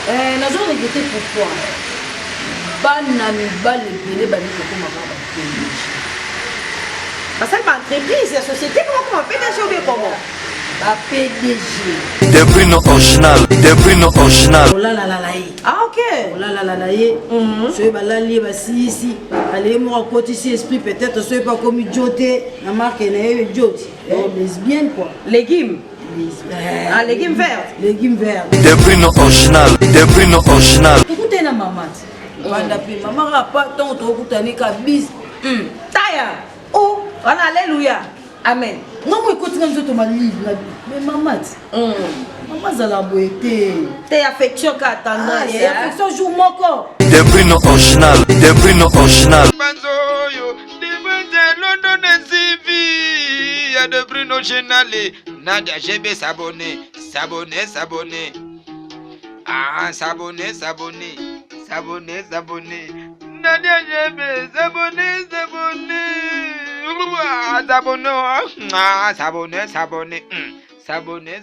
Nazo regretter pourquoi bana mibale ebele balikokomaka baPDG basali baentreprise ya société kokoma PDG obe komo baPDG Debrino original. olalalala ye ok olalalala ye soki balali ye basilisi alaye moko akotisi esprit peut-être soki pa komi jo te na marke na ye joti lesbienne quoi légumes légumes verts légumes verts Debrino original. tokutani na mama te banda mpe mama kaka pa ntongo tokutani kabisa taya oh wana alléluia amen ngambo ekotinga nzoto malivre mais mama te mama azala boye te affection ka tendance affection jour moko Debrino original. Banzoyo, dibanze London NCV, ya Debrino original. Nadia GB s'abonner. Ah, s'abonner. Nadia GB s'abonner. S'abonner.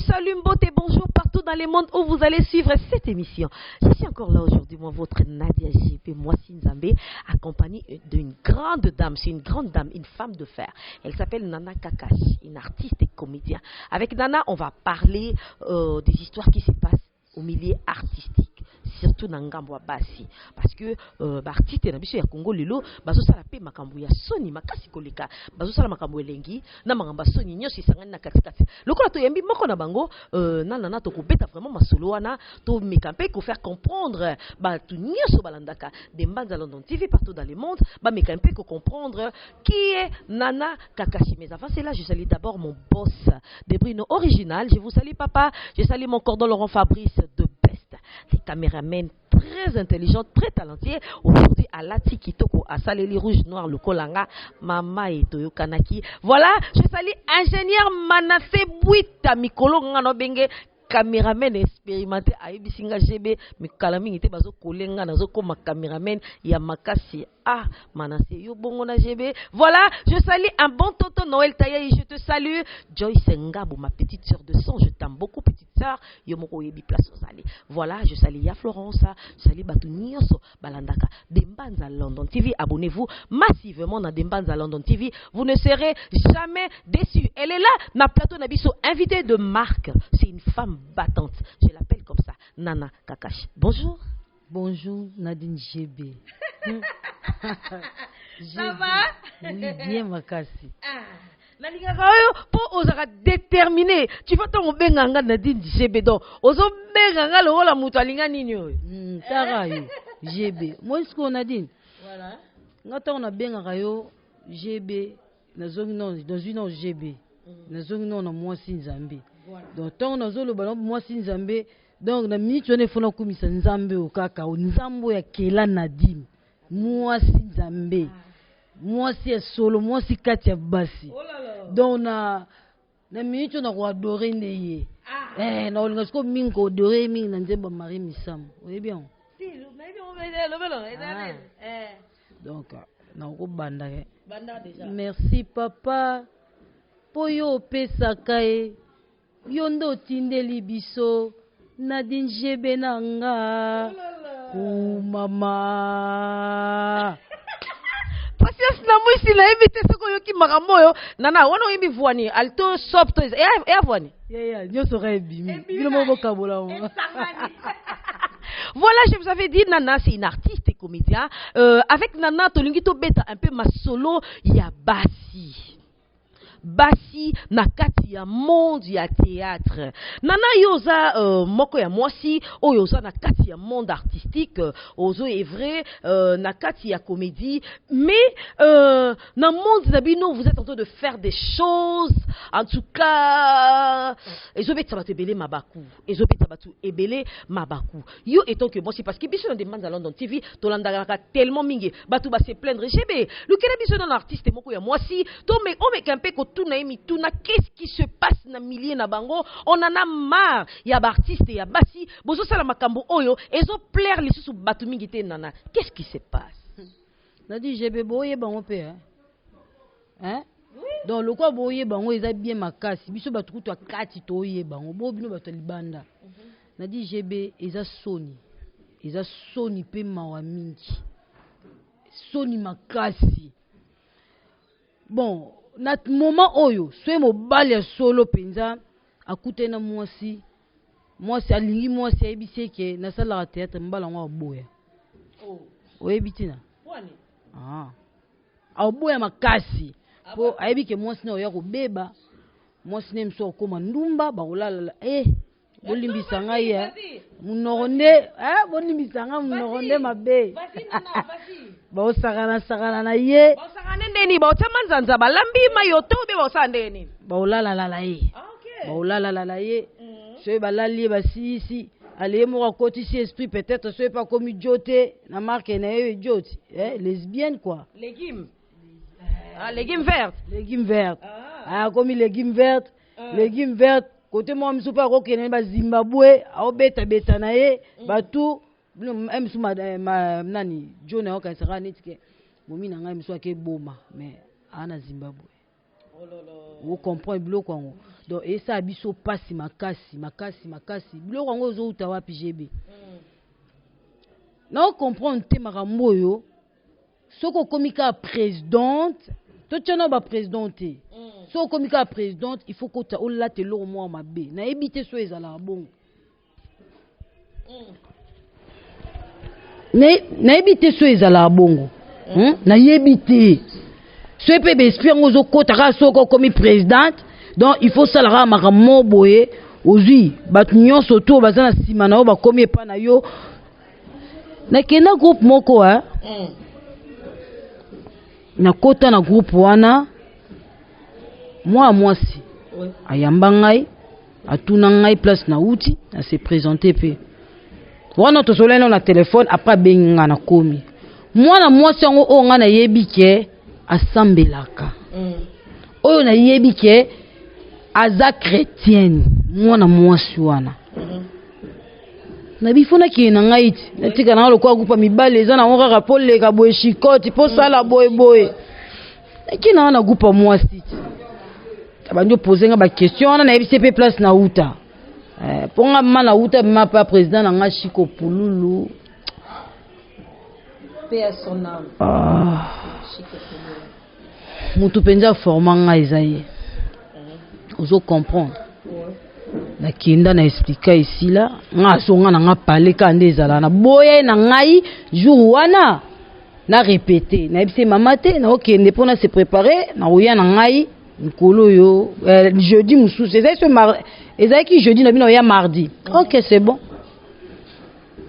Salut Mbote, bonjour partout dans le monde où vous allez suivre cette émission. Je suis encore là aujourd'hui, moi, votre Nadia JP, moi Sinzambé, accompagnée d'une grande dame. C'est une grande dame, une femme de fer. Elle s'appelle Nana Kakashi, une artiste et comédien. Avec Nana, on va parler des histoires qui se passent au milieu artistique. Surtout dans Ngambo Bassi parce que artiste na biso ya Congo lelo bazo sala pe makambo ya soni makasi koleka bazo sala makambo elengi na makambo soni nyosi sangani na katikati lokola to yembi moko na bango nana to kobeta vraiment masolo wana to mekampe ko faire comprendre ba tu nyoso balandaka de Mbanza London TV partout dans le monde ba mekampe ko comprendre qui est Nana Kakashi. Mais avant cela, je salue d'abord mon boss Debrino original. Je vous salue papa, je salue mon cordon Laurent Fabrice de Best, les caméramens très intelligents, très talentueux. Aujourd'hui, à Lati Kitoko, à Saleli Rouge Noir, le Kolanga, Mama et Toyo Kanaki. Voilà, je salue ingénieur Manassé Bouita Mikolo Ngano Benge, caméraman expérimenté à Ibisinga GB, mais Kalami était bazo kolenga nazo comme caméraman Yamakasi. Ah, Manassé yo bongo na GB. Voilà, je salue un bon tonton Noël Taïe, je te salue. Joyce Ngabo, ma petite sœur de sang, je t'aime beaucoup petite sœur. Yo moko yebi place aux allées. Voilà, je salue Ya Florence, je salue Batu Nyonso Balandaka. Dembanza London TV, abonnez-vous massivement dans Dembanza London TV. Vous ne serez jamais déçus. Elle est là, na plateau Nabiso, invitée de marque. C'est une femme battante. Je l'appelle comme ça, Nana Kakashi. Bonjour. Bonjour Nadine GB. Ça va? Oui, bien makasi. Nalingaka oyo po ozaka déterminé. Tu vas ton benganga Nadine GB donc. Ozo benganga lokola mutu alinga nini oyo? Tara yo GB. Moi ce qu'on a dit. Voilà. Ngata on a bengaka yo GB na zongi non dans une non GB. Na zongi non na moi Sinzambe. Donc tant na zolo balon moi Sinzambe. Donc na minute on est fona komisa Nzambe o kaka o Nzambo ya kela Nadine. Moi Sinzambe. Moi c'est solo, moi c'est Katia Bassi. Donc na minute on a adorer ndeye. Na olinga sko minko adorer mingi na Nzemba Marie Misam. Oui bien. Si, le Donc na ko banda ke. Banda déjà. Merci papa. Poyo pesaka e. Yondo tindeli biso. Nadine GB nanga. Oh mama. Patience na mwisi na invité soko yoki maramoyo. Nana, wana yimbi voani alto soft e voani. Yeah, nyoso ka ebimi. Bino mo bokabola mo. Voilà, je vous avais dit, Nana, c'est une artiste et comédien. Avec Nana, Tolingito Beta, un peu ma solo, il y a Bassi na kati ya monde ya théâtre. Nana yoza moko ya mwasi o yoza na kati ya monde artistique ozo est vrai na kati ya comédie mais na monde d'abino vous êtes en train de faire des choses en tout cas ezobeta batu ebele mabaku ezobeta batu ebele mabaku yo étant que moi c'est parce que biso na demande à London TV tolandaka tellement mingi batu ba se plaindre GB le kena biso na artiste moko ya mwasi to mais on met un peu qu'est-ce qui se passe na milieu na bango on en a marre ya ba artiste ya basi bozo sala makambo oyo ezo plaire les sous batu mingi te nana qu'est-ce qui se passe Nadi GB boye bango pe hein donc le quoi boye bango eza bien makasi biso batu kutu akati toye bango bo bino batu libanda nadi GB eza soni pe mawa mingi soni makasi. Bon na moment oyo soe mobali ya solo penza akute na mwasi alingi mwasi ayebisi ke nasalaka théâtre mbala ngo aboya oyebi tina aboya makasi po ayebi ke mwasi na oya kobeba mwasi ne mso okoma ndumba bakolala bolimbisa ngai munoronde bolimbisa ngai munoronde mabe baosakana na ye baosakana ndeni baotama nzanza balambi mayoto be baosandeni baolalala ye baolalala ye soki balali ye basisi aleye moko akotisi esprit peut-être soki pa komi jote na marke na ye joti lesbienne quoi légume verte akomi légume verte côté moi misu pa kokene ba Zimbabwe aobeta na ye batu misu nani John aokanisaka netike momi na ngai misu ake boma mais ana Zimbabwe vous comprenez biloko yango donc esa biso pasi makasi biloko yango ozouta wapi GB na comprendre te makambo oyo soko okomika présidente totiana ba présidente soko okomika présidente il faut kota olate eloko mwa mabe nayebi te so ezala bongo nayebi te so ezala bongo nayebi te so pe be esprit yango ozokota kaka soko okomi présidente donc il faut salara makambo boye ozwi bato nyonso to baza na nsima na yo bakomi epa na yo nakenda groupe moko nakota na groupe wana mwasi ayamba ngai atuna ngai place na uti na se présenter pe wana tosolena na téléphone après bengi nga na komi mwana mwasi yango oyo nga nayebi ke asambelaka oyo nayebi ke aza chrétienne mwana mwasi wana na bifuna ki na ngai ti natika na lokwa groupe mibale eza na kaka po leka boye shikoti po sala boye nakina na groupe mwasi ti abandi poser ba question wana na yebisi pe place na uta ponga mama na uta mama pa président na nga Shiko Pululu paix à son âme Shiko Pululu mutu penza forma nga ezaye ozo comprendre nakenda na expliquer ici là nga songa na nga parler ka nde ezala na boye na ngai jour wana na répéter na yebisi mama te na okende pona se préparer na oya na ngai nkolo yo jeudi mususu ezaki jeudi na bino ya mardi ok c'est bon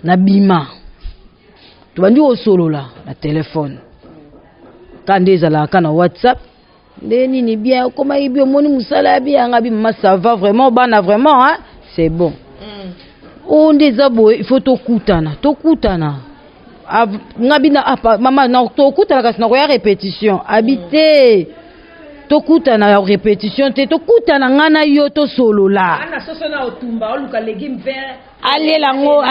na bima tobandi osolola na téléphone kande ezalaka na WhatsApp nde nini bien koma ibi omoni musala bien nga bi mama ça va vraiment bana vraiment hein c'est bon nde eza boye il faut tokutana ngabina mama na tokutana kasi na koya répétition habité tokutana ya répétition te tokutana ngana yo to solola ana soso na otumba oluka légume vert alela ngo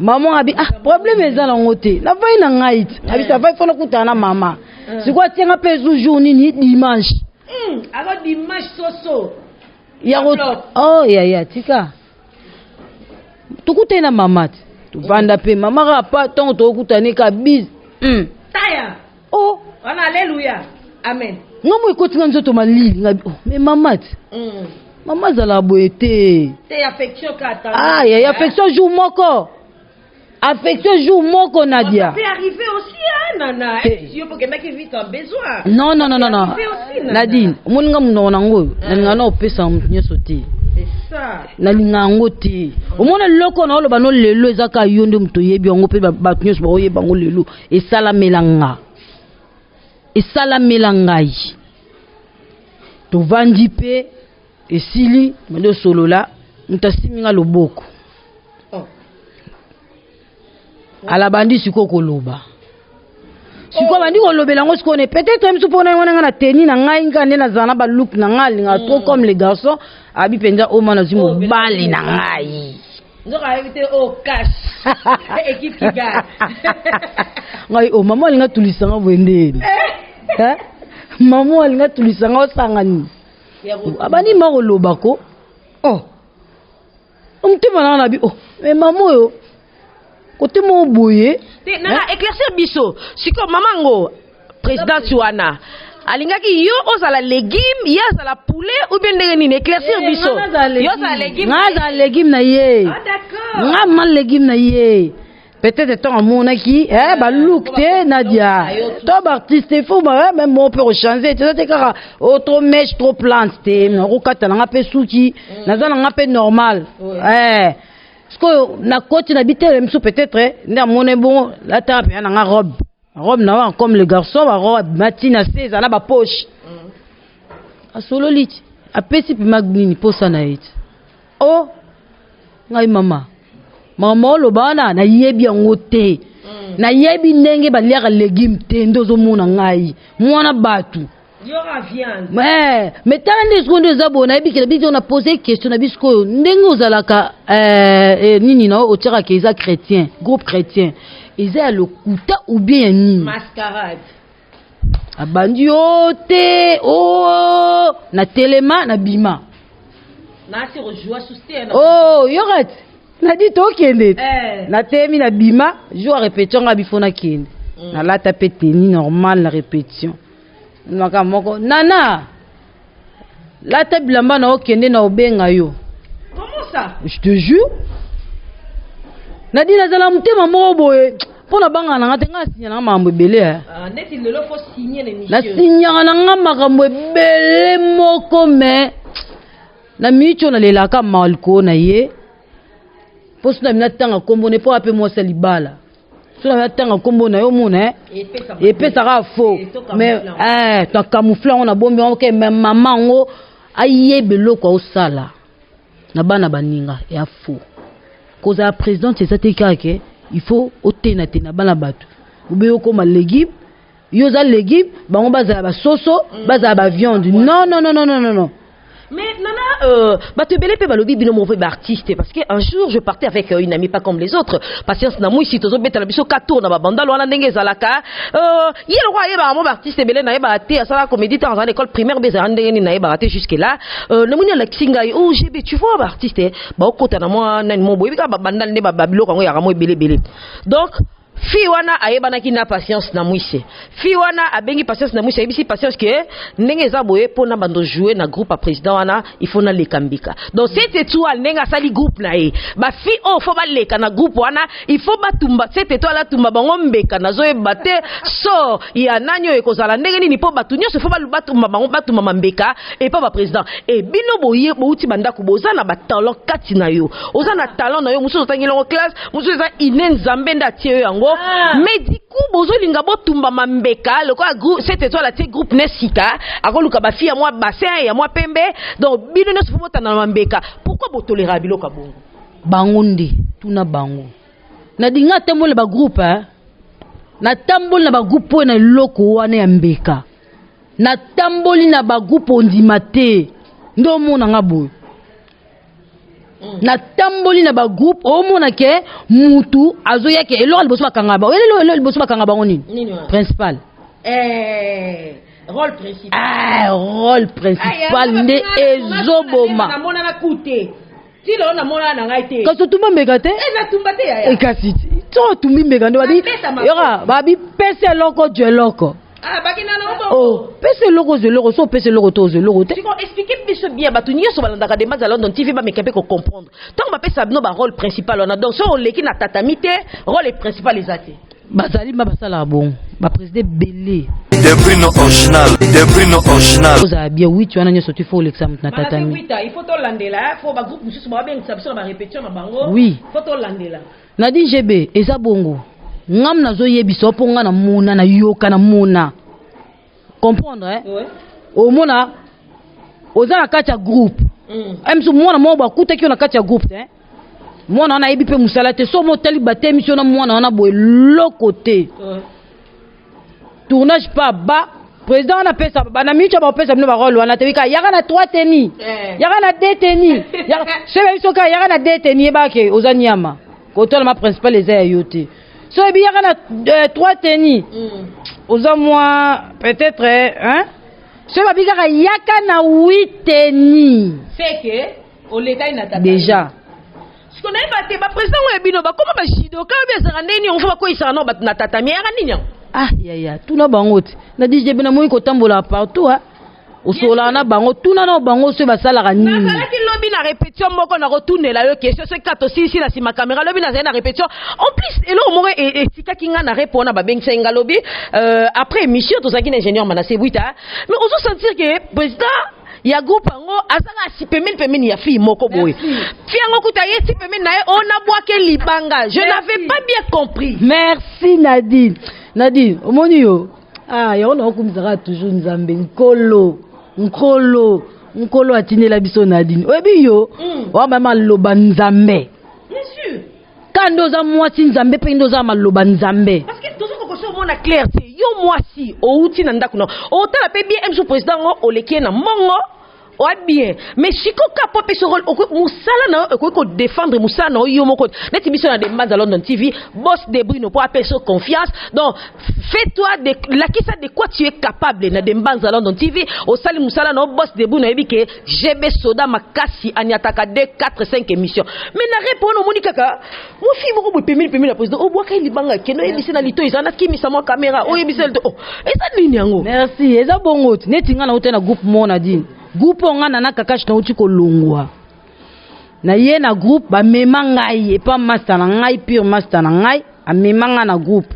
maman abi problème eza na ngote na vai na ngai abi ça va fona kutana na mama sikwa tienga pezu jour nini dimanche alors dimanche soso ya ya tika tukutena mama tuvanda pe mama ka pa ton tokutane ka biz taya wana alléluia amen ngomo ikotinga nzoto malili ngabi mais mama zala boye te affection ka ta ya affection jour moko Nadia ça peut arriver aussi nana yo pour que mec vite en besoin non Nadine moninga munona ngo nalinga na opesa nyeso te c'est ça nalinga ngo te omona loko na oloba no lelo ezaka yonde muto yebi ngo pe bato nyeso ba oyeba ngo lelo esalamela ngai tovandi pe esili mendo solola mutasiminga loboko ala bandi siko koloba siko bandi kolobela ngo siko ne peut-être msu pona ngona na teni na ngai ngande na zana ba look na ngali nga trop comme les garçons abi penza o mana zimo bali na ngai nzoka éviter au cash équipe qui gagne ngai mama linga tulisanga bwendeni mama linga tulisanga osangani abani makoloba ko mutema na nabi oh mais maman yo côté mo boye na éclaircir biso siko mamango président Tuana alingaki yo ozala légume ya zala poulet ou bien ndenge nini éclaircir biso yo za légume ngaza légume na ye d'accord ngama légume na ye peut-être ton monaki ba look te Nadia to artiste faut même mon peut changer tu sais kaka autre mèche trop plante te na rokata na ngape suki na zana ngape normal parce que na côté na bité même peut-être nda moné bon la tape na nga robe na comme les garçons ba robe matina 16 na ba poche a solo lit a pesi pi magnini posa na it oh ngai mama lo bana na yebi yango te na yebi ndenge baliaka légume te ndozo mona ngai mwana batu yora viande mais tande seconde za bona yebi ke biso na poser question na bisko ndenge ozalaka nini na o tira ke za chrétien groupe chrétien eza le kuta ou bien nini mascarade abandi te oh na telema na bima na se rejoa susté oh yorat na dit okende na temi na bima jour répétition nga bifona kende na lata pe teni normal na répétition naka moko nana lata bilamba na okende na obenga yo comment ça je te jure na dit nazala mutema moko boye pona banga na ngate nga sinya na mambo ebele neti lelo faut signer les na sinya na nga makambo ebele moko mais na micho na lelaka malko na ye pour cela mina tanga kombo ne pas appeler moi salibala cela mina tanga kombo na yo mona et puis ça va faux mais ton camouflage on a bombi OK mais maman ngo ayebelo kwa osala na bana baninga ya faux cause la présidente c'est ça te kake il faut otena tena bana batu ubeyo koma légume yo za légume bango bazala ba soso bazala ba viande non. Mais nana, tu belé pe balobi bino mauvais artiste parce que un jour je partais avec une amie pas comme les autres. Patience na moi ici tozo beta la biso kato na ba banda lo na ndenge zalaka. Yel roi yeba mauvais artiste belé na yeba té ça la comédie dans une école primaire beza ndenge ni na yeba té jusque là. Le moni la kinga oh GB tu vois ba artiste ba okota na moi na mo boy ka ba banda ne ba babilo kango ya mo belé. Donc Fiwana ayebana ki na patience na mwise. Fiwana abengi patience na mwise. Ayebisi patience que ndenge za boye pona bando jouer na groupe à président wana il faut na lekambika. Donc cette étoile nenga sali groupe na e. Ba fi on faut ba leka na groupe wana il faut batumba cette étoile la tumba bango mbeka na zo ebate so ya nanyo ekozala ndenge nini po batunyo se faut ba batumba bango batumba mambeka et pas ba président. Et bino boye bouti banda ku boza na ba talent kati na yo. Oza na talent na yo muso tangela en classe muso za inen zambenda tie yango. Mais du coup bozo linga bo tumba mambeka le quoi groupe cette étoile la groupe nesika akoluka ba fi ya moi bassin ya moi pembe donc bino ne se faut na mambeka pourquoi bo tolera biloka bongo bangonde tuna bango na dinga temole ba groupe na tamboli na ba groupe na loko wana ya mbeka na tamboli na ba groupe ondimate ndo mona ngabo na tamboli na ba groupe o mona ke mutu azo yake elo liboso bakanga ba elo liboso bakanga ba ngoni principal rôle principal rôle principal nde ezoboma na mona na kute ti lo na mona na ngai te kaso tumba mbeka te na tumba te ya kasi to tumbi mbeka ndo babi yora babi pese loko je loko bakina na oh pese loko je loko so pese loko to je loko te tu peux expliquer biso bien batu nyoso balandaka de mazala London TV ba mekape ko comprendre tant ba pesa no ba rôle principal on a donc so on leki na tatami te rôle principal ezate bazali ma basala bon ba président belé Des prix original. Oza bien oui tu as nyoso tu faut l'examen na tatami. Oui il faut to landela faut ba groupe mususu ba benga biso ba répétition na bango oui faut to landela Nadine GB eza bongo ngam nazo yebiso po nga na mona na yoka na mona comprendre ouais o mona oza na kati ya groupe emso mona mo ba kutaki na kati ya groupe te mona na yebi pe musala te so mo tali baté mission na mona na boy lokote tournage pas bas président na pesa ba na micho ba pesa bino ba rôle wana te wika yaka na 3 tennis yaka na 2 tennis c'est biso ka yaka na 2 tennis ba ke ozanyama kotola ma principal eza ya yote so ebi yaka na 3 tennis oza moi peut-être hein so ba bika yaka na 8 tennis c'est que au l'état ina tata déjà Ce qu'on a battu, le président Bino, comment va judoka, on va quoi, il s'en va na tatami, ah ya tout na bango na dit je bena moi ko tambola partout hein au solana bango tout na bango se basala ka nini na sala ki lobi na répétition moko na retourner la yo question c'est 4 aussi la si ma caméra lobi na répétition en plus elo mo et tika kinga na répondre ba bengisa nga lobi après émission to zaki ingénieur manase buita mais on se sentir que président ya groupe ngo azanga si pemene ya fille moko boy fiango kutaye si pemene na on a boaké libanga je n'avais pas bien compris. Merci Nadine omoni yo ah ya ona okumizaka toujours nzambe nkolo atinela biso Nadine oyebi yo wa mama loba nzambe bien sûr kando za mwasi nzambe pe ndo za maloba nzambe parce que tozo ko so mona clarté yo mwasi outi na ndako no o tala pe bien mso président ngo oleki na mongo o bien mais siko kapo pe so musala na ko défendre musala na yo moko neti biso na demande à London TV boss de Bruno pour appeler sur confiance donc fais-toi la kisa de quoi tu es capable na demande à London TV au sali musala na boss de Bruno ebi ke GB soda makasi aniataka 2 4 5 émissions mais na répondre moni kaka mo fi moko bo pemeli la président o boaka libanga keno ebisi na lito izana kimisa mo caméra o ebisi le oh eza nini yango merci eza bongo neti nga na utena groupe mo Nadine groupe nga na kakashi na uti ko longwa na ye na groupe ba mema ngai et pas master na ngai pure master na ngai a mema nga na groupe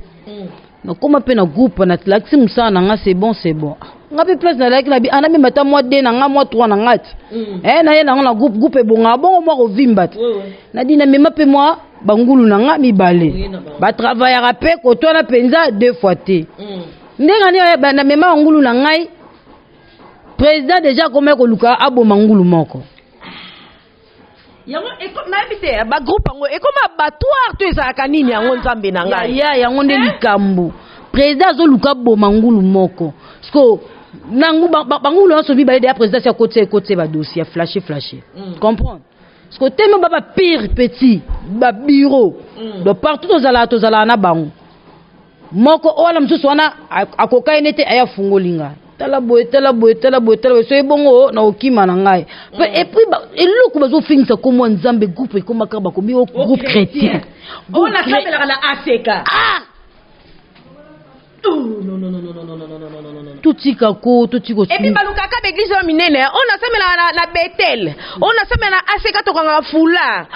na koma pe na groupe na tlaxi musa na nga c'est bon nga pe place na like na bi ana mema ta moi 2 na nga moi 3 na ngati na ye na groupe bonga bongo moi ko vimba na di na mema pe moi bangulu na nga mibale ba travailler pe ko to na penza 2 fois te ndenga ni na mema ngulu na ngai président déjà comme ko luka abo mangulu moko yango na ebite ba groupe ngo e comme abattoir to ezaka nini yango nzambe na ngai ya yango nde likambo président zo luka bo mangulu moko sko nangu bangulu so bi ba de président ya côté ba dossier flasher comprendre sko tellement baba pire petit ba bureau de partout to zala na bango moko wala msusu wana akoka enete aya fungolinga tala boye so ebongo na okima na ngai et puis eloko bazo finisa comme nzambe groupe comme ka ba komi au groupe chrétien on a sabela na ACK non tutika ko et puis baluka ka église wa minene on a sabela na Bethel on a sabela na ACK to kanga fula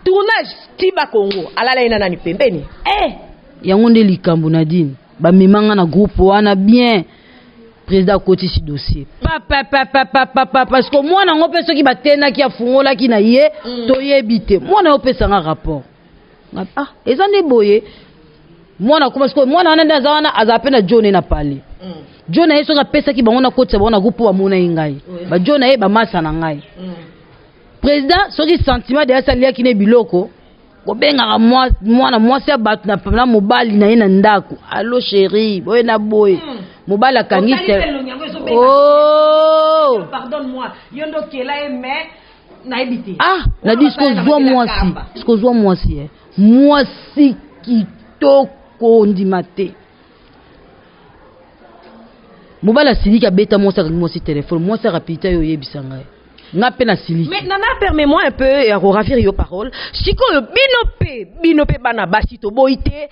tournage tiba Congo alala ina nani pembeni yango nde likambo Nadine ba memanga na groupe wana bien président côté si dossier parce que moi na ngopé soki batena ki afungola ki na ye to yebite moi na opesa nga rapport ezane boye moi na parce que moi na nda zawana azapena John na pale John na yeso ka pesa ki bango na côté bango na groupe wa mona ngai ba John na ye ba masa na ngai président soki sentiment de asa lia ki ne biloko ko benga moi na se battu na mobali na ye na ndako allo chérie boye na boye mobala kangite pardonne-moi yondo kela mais na ebité na dit ce que moi si kitoko ndimate mobala silika beta moi si téléphone moi ça rapidité yo yebisanga nga pe na siliki mais nana permets-moi un peu à ravir yo parole siko binope bana basito boité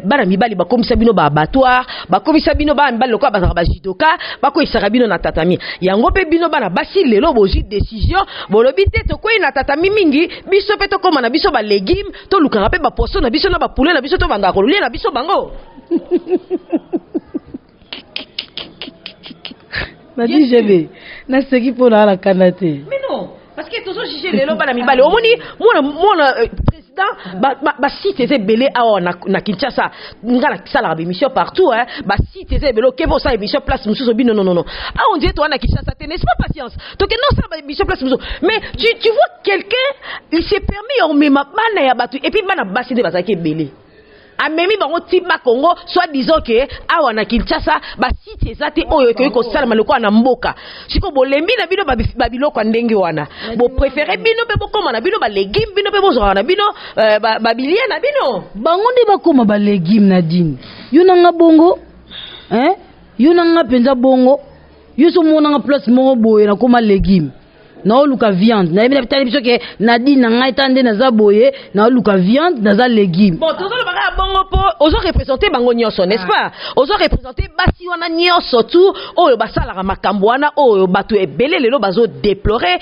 bana mibali ba komisa bino ba abattoir ba komisa bino ba mibali lokwa ba basitoka ba ko isaka bino na tatami yango pe bino bana basi lelo boji décision bolobi te to ko na tatami mingi biso pe to koma na biso ba légumes to lukaka pe ba poisson na biso na ba poulet na biso to banda ko lia na biso bango na dit jebe na seki pour la kanate mais non parce que toujours juger les loba na mibale omoni mona président ba site eze belé awa na Kinshasa ngala sala ba émission partout hein ba site eze belé ke bo sa émission place mususu bino non on dit toi na Kinshasa n'est pas patience donc non ça ba émission place mususu mais tu vois quelqu'un il s'est permis on met ma bana ya batu et puis bana basi de bazaki belé amemi bango tiba Congo soit disant que awa na Kinshasa ba site ezate oyo ko sala maloko na mboka siko bolembi na bino babiloko ndenge wana bo préférer bino pe bokoma na bino ba légumes bino pe bozwa na bino ba bilia na bino bango ndi bakoma ba légumes Nadine yo nanga bongo yo nanga penza bongo yo so mona nga place mo boye na koma légumes na oluka viande na yebina bitali biso ke Nadine na ngai tande na za boye na oluka viande na za légume. Bon, tozo le baka bongo po ozo représenter bango nyonso, n'est-ce pas? Ozo représenter basi wana nyonso tout oyo basala ka makambo wana oyo bato ebele lelo bazo déplorer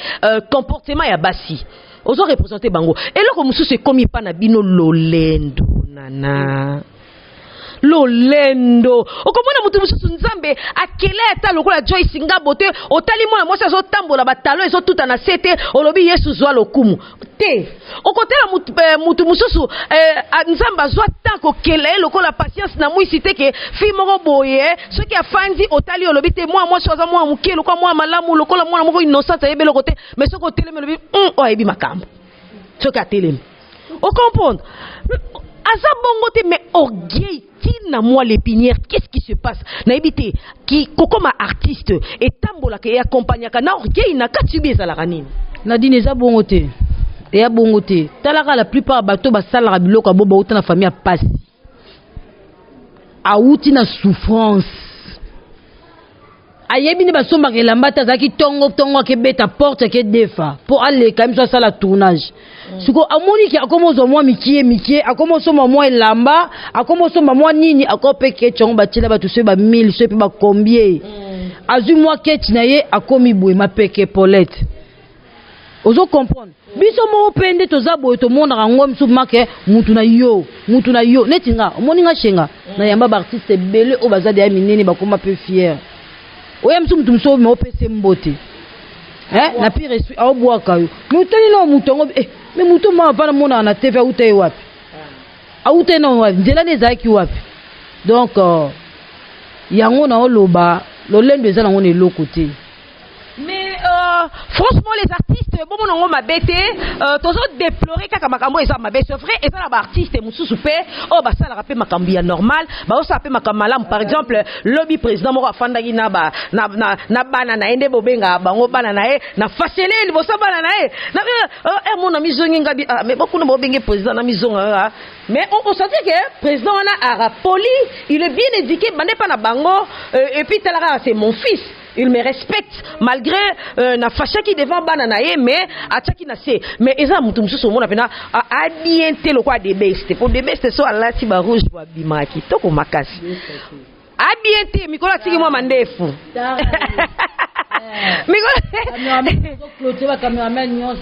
comportement ya basi. Ozo représenter bango. Eloko mususu ekomi pa na bino lolendo nana. Lolendo okomona mutu mususu nzambe akele ata lokola Joyce Ngabote otali mwana mwasi azo tambola batalo ezo tuta na sete olobi Yesu zwa lokumu te okotela mutu mususu nzambe azwa tanko kele lokola patience na mwisi te ke fi moko boye soki afandi otali olobi te mwa mwasi aza mwa muke lokola mwa malamu lokola mwana moko innocent ayebe lokote mais soki otelemi olobi oyebi makambo soki atelemi o comprendre aza bongo te mais orgueil na moi l'épinière, qu'est-ce qui se passe? Na ebité qui kokoma artiste et tambola ke accompagner kana orgueil na katibi za la ranine. Nadine eza bongo te. Et bongo te. Talaka la plupart bato ba sala biloko bobo uta na famille passe. A uti na souffrance. Ayebi ne basomba ke lambata zaki tongo ke beta porte ke defa pour aller quand même ça la tournage. Suko amoni ki akomozo mwa mikie akomozo mwa elamba akomozo mwa nini akope ke chongo batila batu se ba 1000 se pe ba combien azu mwa keti na ye akomi boye mapeke Paulette. Ozo comprendre biso mo pende to zabo to mona rango msu make mutu na yo netinga omoni nga shenga na yamba ba artiste bele o bazade ya minene bakoma pe fier. Oya msu mutu mso mo pese mbote. Na pire suis au bois kayo. Muteli no mutongo mais muto ma va na mona na TV uta wapi. Auta no wapi. Ndela nezaki wapi. Donc yango na oloba lolendo eza nango ne lokote. Mais franchement les artistes bon mon ma bête tozo déplorer kaka makambo eza mabe c'est vrai et ça la artiste mususu pe oh ba ça la rapper makambo ya normal ba osa pe makamala par exemple lobby président moko afanda ki na bana na ende bobenga bango bana na e na facelé bo sa bana na e na mon ami zongi ngabi mais beaucoup no bobenge président na mizonga mais on sentit que président wana a poli il est bien éduqué bande pa na bango et puis talara c'est mon fils. Il me respecte malgré na facha qui devant bananaye mais ataki na se mais eza mutu mususu mona pena abiente lo kwa de best pour de best so ala ti ba rouge wa bimaki toko makasi abiente mikola tiki mwa mandefu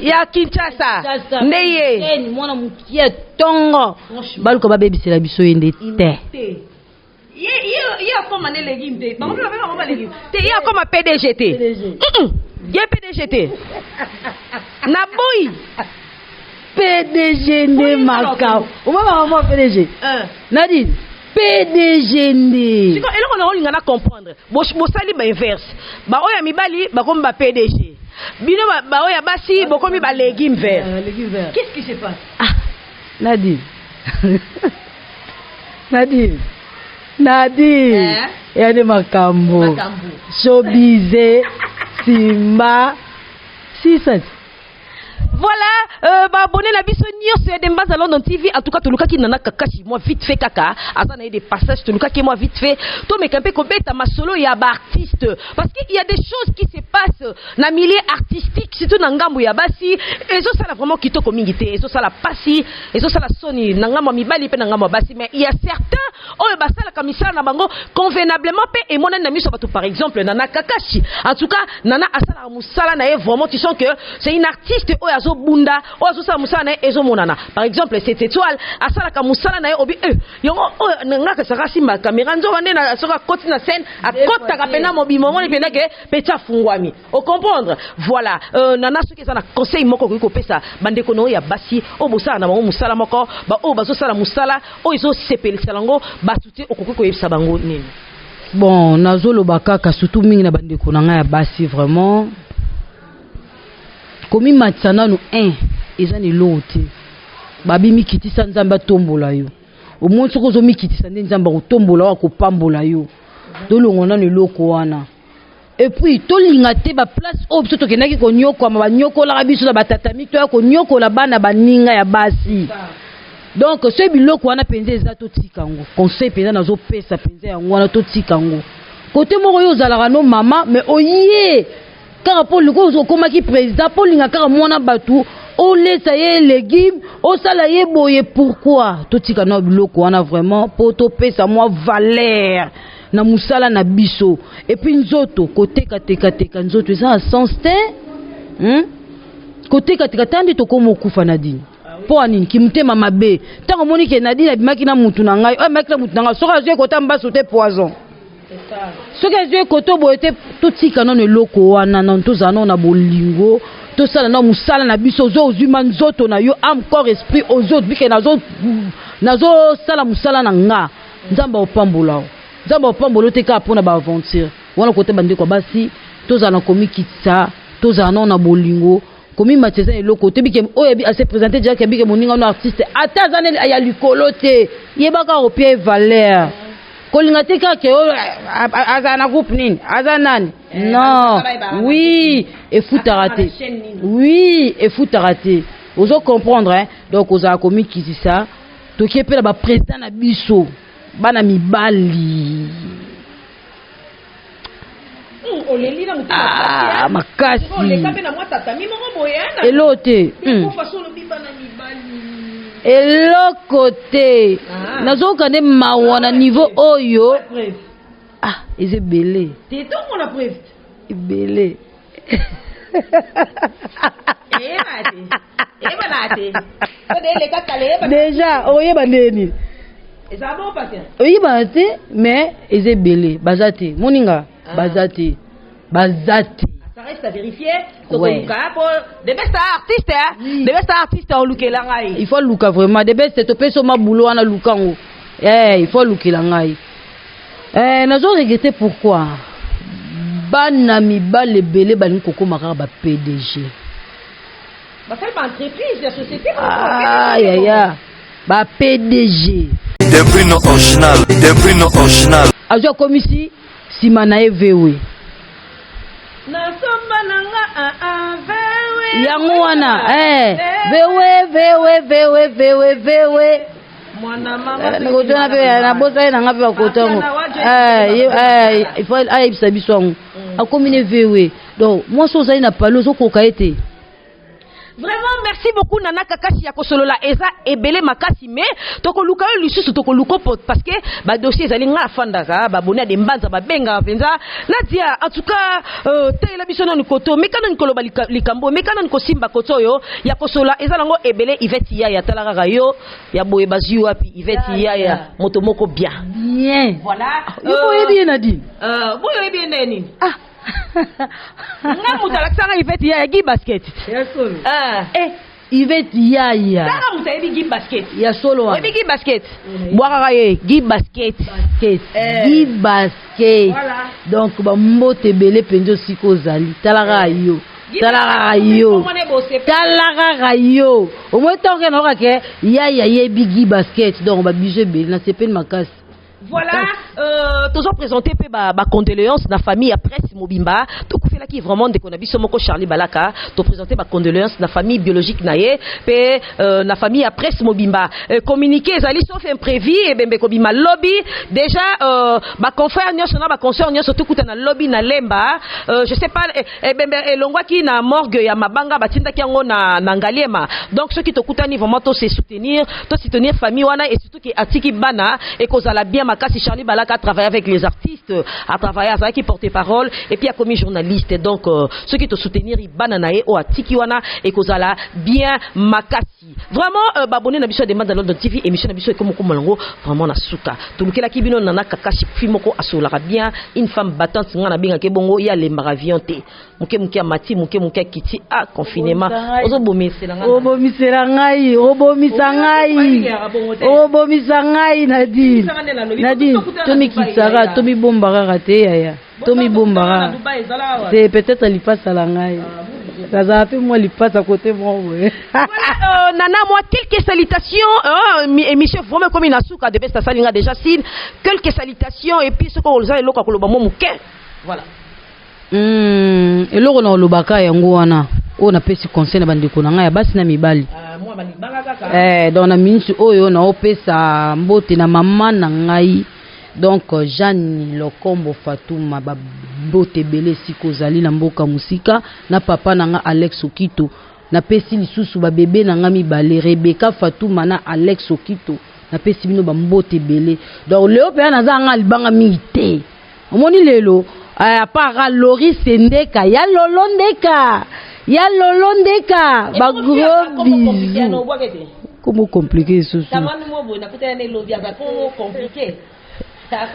ya Kinshasa ndeye mwana mukie tongo baluko babebisela biso yende te. Il y a comme un légume. Il y a comme un PDGT. Il y a PDGT. Naboui. PDG ne makao. Au moment PDG. Nadine. PDG ne. Et là on a comprendre. Bo sali ba inverse. Ba oya mibali ba comme ba PDG. Bino ba oya basi bo comme ba légume vert. Qu'est-ce qui se passe? Nadine. Nadine, yane makambo. Showbiz, Simba, Sisat. Voilà, abonné la biso nyos de Mbaza London TV. En tout cas, toluka ki nana kakashi moi vite fait kaka. Azana des passages toluka ki moi vite fait. To me kampe ko beta masolo ya ba artiste parce qu'il y a des choses qui se passent na milieu artistique surtout na ngambo ya basi et ça la vraiment kitoko mingité et ça la pasi et ça la soni na ngambo mibali pe na ngambo basi mais il y a certains oyo basala kamisa na bango convenablement pe et mona na miso bato par exemple nana kakashi. En tout cas, nana asala musala na vraiment tu sens que c'est une artiste oyo azo bunda ozo sa musala na ezo monana. Par exemple cette étoile asala ka musala na obi yongo nga ka saka simba caméra nzo wande na soka koti na scène akota ka pena mobimo ngoni pena ke pecha fungwami au comprendre voilà nana soki za na conseil moko ko pesa bande kono ya basi o bosala na bango musala moko ba o bazo sala musala o izo sepelisa lango batuti okoko ko yebisa bango nini. Bon nazolo bakaka surtout mingi na bande konanga ya basi vraiment komi matsana no eza ni lote babi mikitisa nzamba tombola yo au moins soko zo mikitisa nzamba ko tombola wa ko pambola yo dolongo na ni loko wana et puis to linga te ba place obso to kenaki ko nyoko ma nyoko la biso na batatami to ko nyoko la bana baninga ya basi donc ce biloko wana penze eza to tikango conseil penza nazo pesa penza ya wana to tikango côté moko yo zalaka no mama mais oye Car Paul Luko komaki président Paul linga kaka mwana batu o lesa ye légumes o sala ye boye pourquoi totika na biloko wana vraiment pour to pesa moi valeur na musala na biso et puis nzoto côté teka nzoto ça sens te côté katika tandi to komo kufa nadine po anini kimtema mabe tango moni ke nadine abimaki na mutu na ngai o maki na mutu na ngai soka zwe kota mbaso te poison. Soki ezwe koto boye te totika non eloko wana non tozana na bolingo tosala na musala na biso zo ozuma nzoto na yo âme corps esprit ozo bike nazo sala musala na nga nzamba opambola te ka pona ba aventure wana kote bande kwa basi tozana komikitsa tozana na bolingo komi mateza eloko te bike oyebi assez présenter déjà ke bike moninga no artiste ata zane ya likolo te yebaka opie valeur kolinga te kaka azana groupe nini azanani non oui et futara te oui et futara te ozo comprendre hein donc oza komi kisisa tokie pe na ba président na biso bana mibali oleli na mutima makasi oleka pe na mwa tata mi moko boyana elote façon lobi bana mibali eloko te nazoka nde mawa na niveau oyo eza ebele te tomona preuve ebele déjà oyeba ndeni oyeba te mais eza ebele baza te moninga baza te ça reste à vérifier. Donc, des best artistes, hein? Des best artistes, on look langai. Il faut look vraiment. Des best, tu peux seulement boulot en lookango. Il faut look langai. Nous avons regretté pourquoi. Banami bale bele bani koko makara ba PDG. Ba quelle entreprise, la société? Ba PDG. Des prix non original. Ajo komisi simana evewe. Yango wana vewe mwana mama ngotona pe na bosa na ngapi bakotongo il faut ayebisa biso ngo akomine vewe donc moi so zali na palo zo koka ete. Vraiment merci beaucoup Nana Kakashi ya kosolola eza ebele makasi mais toko luka yo lisusu toko luko parce que ba dossier ezali nga fandaka ba boni de mbanza ba benga penza Nadia en tout cas tela biso na nikoto mekana nikoloba likambo mekana nikosimba kotoyo ya kosolola eza nango ebele Iveti ya talaka yo ya boye bazi wapi Iveti ya moto moko bien voilà yo bien Nadine boyo bien nani nga mutalakisanga Iveti ya gi basket ya solo Iveti ya tanga mutayebi gi basket ya solo wa gi basket bwaka ye gi basket gi basket donc ba mbote bele penjo siko zali talaka yo au moins tant que na ke ya yebi gi basket donc ba bijou bele na sepel makasi. Voilà, toujours présenté ba condoléances na famille après Mobimba. To kufela ki vraiment de konabiso moko Charlie Balaka. To présenter ba condoléances na famille biologique naye pe na famille après Mobimba. Communiquer ezali sauf imprévu et bembe kobima lobby déjà ba confrère nyoso na ba consœur nyoso to kuta na lobby na lemba je sais pas bembe elongwa ki na morgue ya mabanga batinda ki yango na ngaliema. Donc ceux qui to kuta ni vraiment to se soutenir famille wana et surtout qui atiki bana et kozala bien Makasi Charlie Balaka a travaillé avec les artistes, a travaillé à ça qui porte parole et puis a commis journaliste. Donc ceux qui te soutenir bananae ou atikiwana et kozala bien Makasi. Vraiment babonné na biso demande dans London TV émission na biso et comme komolango vraiment na suka. Tulukela kibino nana Kakashi fimoko asola bien une femme battante ngana binga ke bongo ya le maravionté. Muke amati muke kiti confinement. Ozo bomisa ngai Nadine. Nadine, Tommy Kitsara, Tommy Bombara raté, Tommy Bombara. C'est peut-être il passe à la ngaï. Ça a fait moi il passe à côté moi. Nana, moi quelques salutations. Émission vraiment comme une asuka de besta salinga déjà signe. Quelques salutations et puis ce qu'on vous a le loka koloba momuke. Voilà. Et loko na lobaka yango wana. On a pesi conseil na bandeko na ngai basi na mibali. Donc na minisi oyo na opesa mbote na mama na ngai donc Jeanne Lokombo Fatouma babote belé sikozali na mboka musika na papa nanga Alex Okito na pesi lisusu ba bébé nanga mibale Rebecca Fatouma na Alex Okito na pesi bino ba mbote belé donc leo pe na zanga libanga mite omoni lelo à part Loris Ndeka ya Lolondeka ba gros bisous. Comment compliqué ce soir?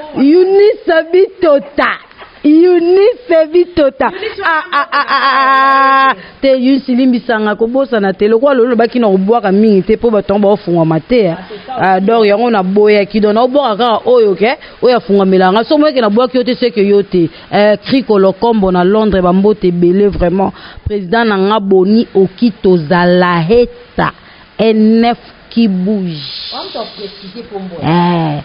Eunice Bitota. Te Eunice limbisanga kobosa na tele kwa lolo baki na obwaka mingi te po batomba ofunga mate. Donc yango na boya ki dona obwaka ka oyo ke oya funga melanga so mo ke na boya ki yote se ke yote Kriko Lokombo na Londres bambote belé vraiment président na ngaboni Okito Zalaheta NF qui bouge. On t'a précisé pour moi.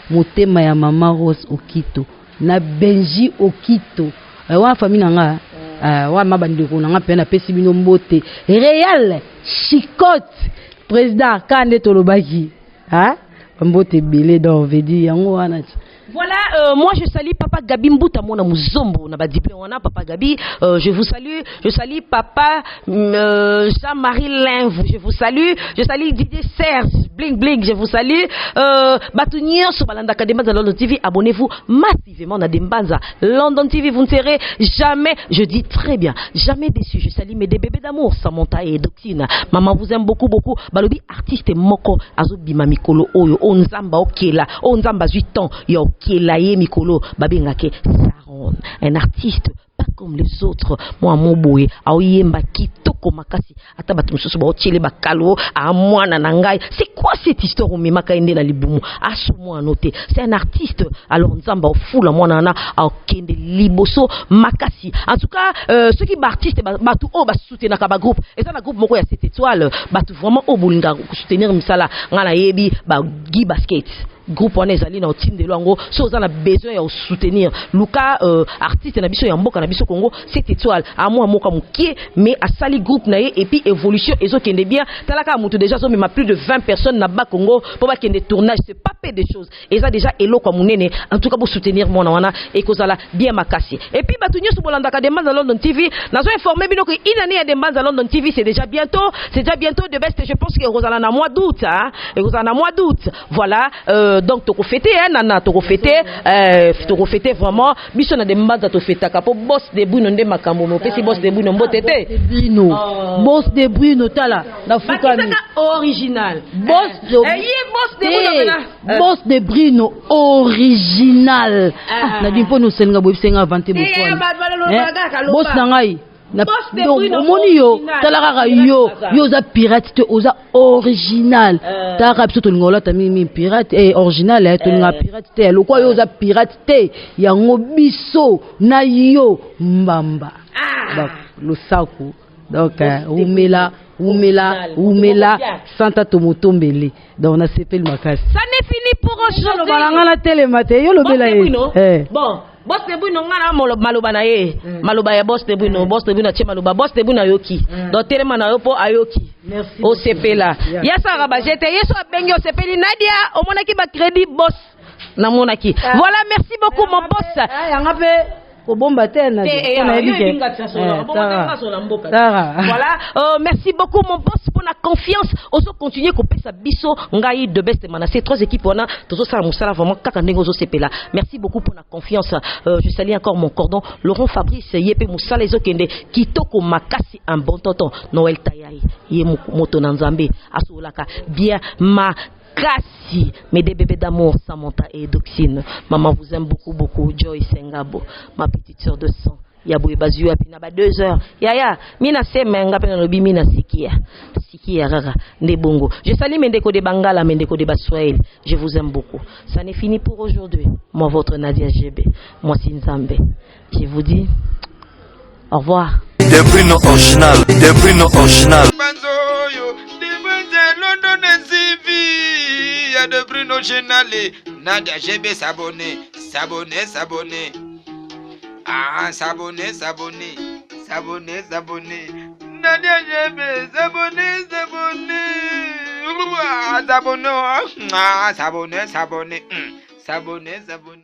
Motema ya mama Rose Okito na Benji Okito wa famille nanga wa mabandeko nanga pe na pesi bino mbote Real Chicote président Kande Tolobaki mbote belé donc vedi yango wana. Voilà, moi je salue Papa Gabi Mbouta mona muzombo na ba diplôme wana Papa Gabi, je vous salue, je salue Papa Jean-Marie Linve, je vous salue Didier Serge Bling Bling, je vous salue Batunio sur Balanda Kademba London TV, abonnez-vous massivement à Dembanza London TV, vous ne serez jamais, je dis très bien, jamais déçu. Je salue mes bébés d'amour Samantha et Doctine. Maman vous aime beaucoup balobi artiste moko azobima mikolo oyo onzamba okela onzamba 8 ans yo Kelaye Mikolo babengake Saron, un artiste pas comme les autres. Moi moboye aoyemba kitoko makasi ata batu mususu ba otiele bakalo a mwana nangai. C'est quoi cette histoire au memaka ende la libumu aso moi noter. C'est un artiste alors nzamba ofula mwana na akende liboso makasi. En tout cas ceux qui artistes batu o ba soutenir ka ba groupe et ça na groupe moko ya 7 étoiles batu vraiment o bolinga soutenir misala ngala yebi ba Guy Basket groupe wana ezali na team de longo so za na besoin ya soutenir luka artiste na biso ya mboka na biso Congo 7 étoiles à moi moka mukie mais à sali groupe na et puis évolution ezokende bien talaka mutu déjà so mais plus de 20 personnes na ba Congo pour ba kende tournage c'est pas peu de choses et ça déjà eloko munene en tout cas pour soutenir mon wana et kozala bien makasi et puis batunyo so bolanda ka Dembanza London TV nazo informer bino que une année ya Dembanza London TV c'est déjà bientôt de best je pense que rozala na mois d'août et rozala na mois d'août voilà donc toko fêter nana toko fêter vraiment biso na Dembanza to fêtaka po boss de Bruno nde makambo mo pesi boss de Bruno mbotete boss de Bruno tala na fuka mi original boss de Bruno original na dimpo no senga bo senga vante bo boss na ngai na omoni yo talaka yo za pirate te oza original talaka biso tolingola tami pirate original tolinga pirate te lokwa yo za pirate te yango biso na yo mbamba lo saku donc umela santa tomotombele donc on a sepé le makasi ça n'est fini pour aujourd'hui balanga la télé maté yo lobela bon boss de Bruno ngana maloba na ye maloba ya boss de Bruno tie maloba boss de Bruno yoki donc telema na yo po ayoki merci o sepela ya sara ba jete yeso abengi o sepeli Nadia o monaki ba crédit boss na monaki voilà merci beaucoup mon boss yanga pe Voilà, merci beaucoup mon boss pour la confiance. Oso continuer couper sa biso ngai de best mana. Ces trois équipes on a toujours ça musala vraiment kakandengo zo sepela. Merci beaucoup pour la confiance. Je salue encore mon cordon Laurent Fabrice yepe musala ezokende kitoko makasi un bon tonton Noël Tayai ye moto na Nzambe asolaka bien ma Kassi, mes deux bébés d'amour, Samantha et Doxine. Maman vous aime beaucoup. Joyce Ngabo, ma petite soeur de sang. Yaboué Bazu, à Pinaba 2 heures. Yaya, mina se menga penabi mina sikia. Sikia rara, Ndebongo. Je salue Mendeko de Bangala, Mendeko de Baswahili. Je vous aime beaucoup. Ça n'est fini pour aujourd'hui. Moi, votre Nadia GB. Moi, Sinzambe. Je vous dis au revoir. Des Bruno original. De Bruno Chenale, Nadia GB s'abonner. Ah, s'abonner. Nadia GB s'abonner. S'abonner, s'abonner.